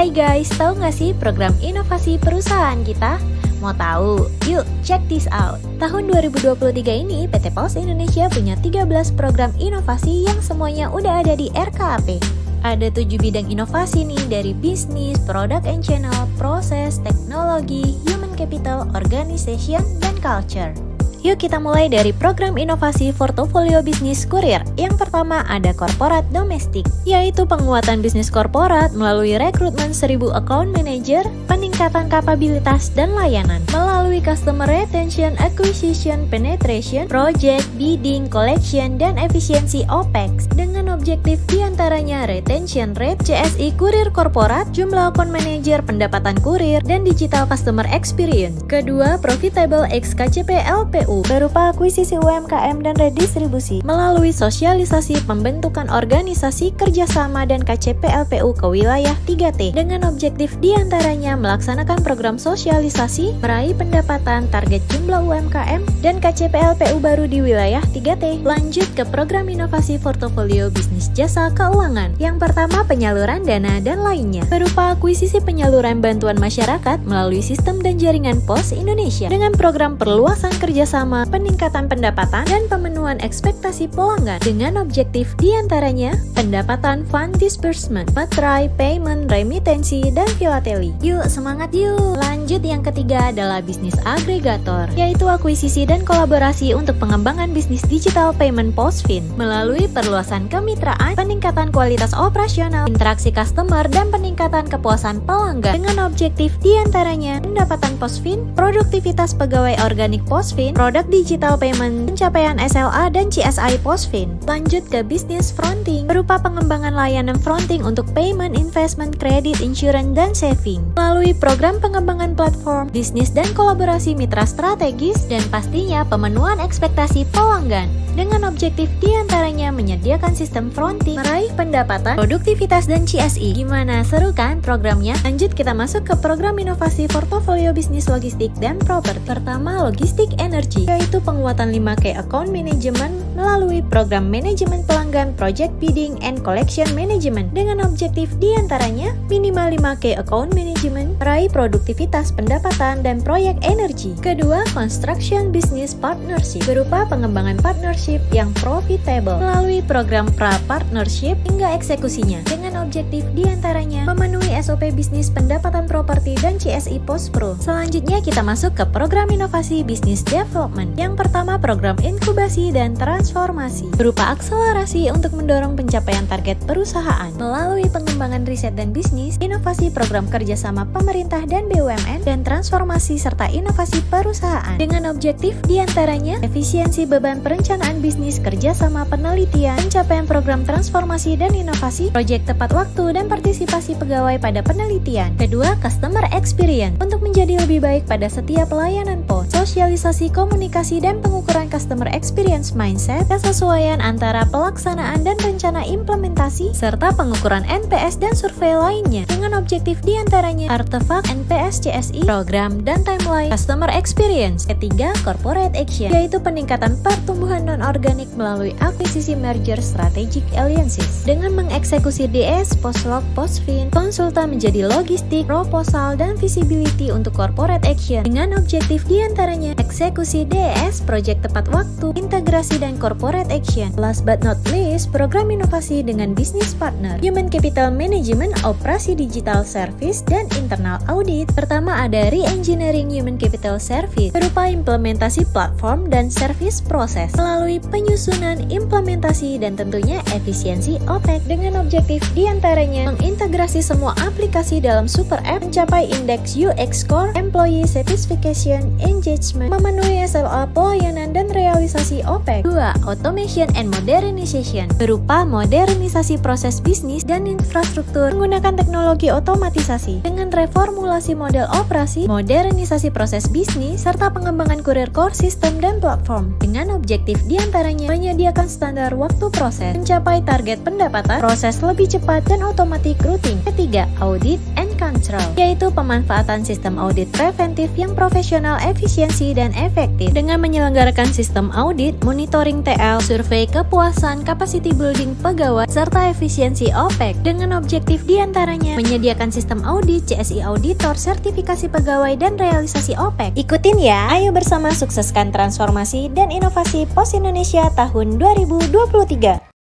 Hai guys, tahu nggak sih program inovasi perusahaan kita? Mau tahu? Yuk, check this out. Tahun 2023 ini, PT Pos Indonesia punya 13 program inovasi yang semuanya udah ada di RKAP. Ada 7 bidang inovasi nih, dari bisnis, product and channel, proses, teknologi, human capital, organization, dan culture. Yuk kita mulai dari program inovasi portofolio bisnis kurir. Yang pertama ada korporat domestik, yaitu penguatan bisnis korporat melalui rekrutmen 1000 account manager, peningkatan kapabilitas dan layanan, melalui customer retention, acquisition, penetration, project, bidding, collection, dan efisiensi OPEX. Dengan objektif diantaranya retention rate, CSI kurir korporat, jumlah account manager, pendapatan kurir, dan digital customer experience. Kedua, profitable X KCP LPU berupa akuisisi UMKM dan redistribusi melalui sosialisasi pembentukan organisasi kerjasama dan KCP LPU ke wilayah 3T dengan objektif diantaranya melaksanakan program sosialisasi, meraih pendapatan, target jumlah UMKM, dan KCP LPU baru di wilayah 3T. Lanjut ke program inovasi portofolio bisnis jasa keuangan. Yang pertama penyaluran dana dan lainnya berupa akuisisi penyaluran bantuan masyarakat melalui sistem dan jaringan Pos Indonesia dengan program perluasan kerjasama, peningkatan pendapatan, dan pemenuhan ekspektasi pelanggan dengan objektif diantaranya pendapatan, fund disbursement, baterai, payment, remitensi, dan filateli. Yuk semangat yuk! Lanjut yang ketiga adalah bisnis agregator, yaitu akuisisi dan kolaborasi untuk pengembangan bisnis digital payment Posfin melalui perluasan kemitraan, peningkatan kualitas operasional, interaksi customer, dan peningkatan kepuasan pelanggan dengan objektif diantaranya pendapatan Posfin, produktivitas pegawai organik Posfin, produk digital payment, pencapaian SLA dan CSI Posfin. Lanjut ke bisnis fronting berupa pengembangan layanan fronting untuk payment, investment, kredit, insurance, dan saving melalui program pengembangan platform, bisnis dan kolaborasi mitra strategis, dan pastinya pemenuhan ekspektasi pelanggan dengan objektif diantaranya menyediakan sistem fronting, meraih pendapatan, produktivitas, dan CSI. Gimana, seru kan programnya? Lanjut kita masuk ke program inovasi portofolio bisnis logistik dan properti. Pertama, logistik energi, yaitu penguatan 5K account management melalui program manajemen pelanggan, project bidding, and collection management dengan objektif diantaranya minimal 5K account management, meraih produktivitas pendapatan, dan proyek energi. Kedua, construction business partnership berupa pengembangan partnership yang profitable melalui program pra-partnership hingga eksekusinya dengan objektif diantaranya memenuhi SOP bisnis pendapatan properti dan CSI Post-Pro. Selanjutnya kita masuk ke program inovasi business development. Yang pertama program inkubasi dan transformasi berupa akselerasi untuk mendorong pencapaian target perusahaan melalui pengembangan riset dan bisnis, inovasi program kerjasama pemerintah dan BUMN, dan transformasi serta inovasi perusahaan dengan objektif diantaranya efisiensi beban perencanaan bisnis, kerjasama penelitian, pencapaian program transformasi dan inovasi, proyek tepat waktu, dan partisipasi pegawai pada penelitian. Kedua, customer experience untuk menjadi lebih baik pada setiap layanan POS, sosialisasi, komunikasi, dan pengukuran customer experience mindset, kesesuaian antara pelaksanaan dan rencana implementasi, serta pengukuran NPS dan survei lainnya dengan objektif diantaranya artefak, NPS, CSI, program, dan timeline customer experience. Ketiga, corporate action, yaitu peningkatan pertumbuhan non-organik melalui akuisisi merger strategic alliances dengan mengeksekusi DS, Poslog, Posfin, konsultan menjadi logistik, proposal, dan visibility untuk corporate action dengan objektif diantaranya eksekusi DS, project tepat waktu, integrasi, dan corporate action. Last but not least, program inovasi dengan bisnis partner, human capital management, operasi digital service, dan internal audit. Pertama ada re-engineering human capital service berupa implementasi platform dan service proses melalui penyusunan, implementasi, dan tentunya efisiensi OPEX dengan objektif diantaranya mengintegrasi semua aplikasi dalam super app, mencapai indeks UX score, employee satisfaction, engagement, memenuhi SLA pelayanan, dan realisasi OPEX. 2. Automation and modernization berupa modernisasi proses bisnis dan infrastruktur menggunakan teknologi otomatisasi dengan reformulasi model operasi, modernisasi proses bisnis, serta pengembangan kurir core system dan platform dengan objektif diantaranya menyediakan standar waktu proses, mencapai target pendapatan, proses lebih cepat, dan otomatik routing. Ketiga, audit and control, yaitu pemanfaatan sistem audit preventif yang profesional, efisiensi, dan efektif. Dengan menyelenggarakan sistem audit, monitoring TL, survei kepuasan, capacity building pegawai, serta efisiensi OPEX, dengan objektif diantaranya menyediakan sistem audit, CSI Auditor, sertifikasi pegawai, dan realisasi OPEX. Ikutin ya, ayo bersama sukseskan transformasi dan inovasi Pos Indonesia tahun 2023.